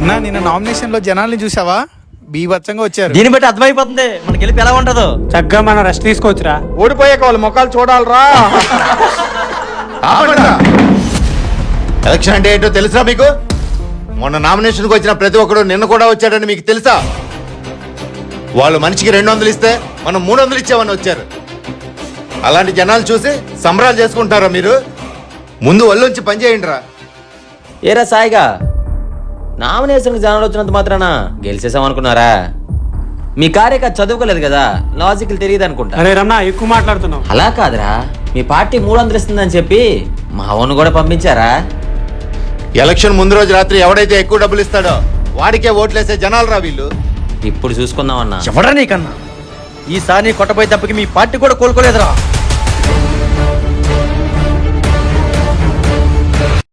నా నిన్న నామినేషన్ లో జనాల్ని చూసావా? బీభత్సంగా వచ్చారు. దీన్ని బట్టి అర్థమైపోతుంది మన గెలిపి ఎలా ఉంటుందో. చక్కగా మనం రెస్ట్ తీసుకోవచ్చురా. ఓడిపోయాక వాళ్ళ ముఖాలు చూడాలరా. ఎలక్షన్ అంటే ఏంటో తెలుసా మీకు? మొన్న నామినేషన్కి వచ్చిన ప్రతి ఒక్కడు నిన్న కూడా వచ్చాడని మీకు తెలుసా? వాళ్ళు మనిషికి 200 ఇస్తే మనం 300 ఇచ్చామని వచ్చారు. అలాంటి జనాలు చూసి సంబరాలు చేసుకుంటారా మీరు? ముందు ఒళ్ళొంచి పనిచేయండి రా. ఏరా సాయిగా, నామినేషన్కి జనాలు వచ్చినంత మాత్రాన గెలిచేసామనుకున్నారా? మీ కార్యకర్త చదువుకోలేదు కదా, లాజికల్ తెలియదు అనుకుంటా. అరే రమణ, ఎక్కువ మాట్లాడుతున్నావు. అలా కాదురా, మీ పార్టీ 300 ఇస్తుందని చెప్పి మా అవును కూడా పంపించారా? ఎలక్షన్ ముందు రోజు రాత్రి ఎవడైతే ఎక్కువ డబ్బులు ఇస్తాడో వాడికే ఓట్లేసే జనాలు రా వీళ్ళు. ఇప్పుడు చూసుకుందామన్నా. ఎవడా నీకన్నా? ఈసారి కొట్టబోయే తప్పకి మీ పార్టీ కూడా కోలుకోలేదురా.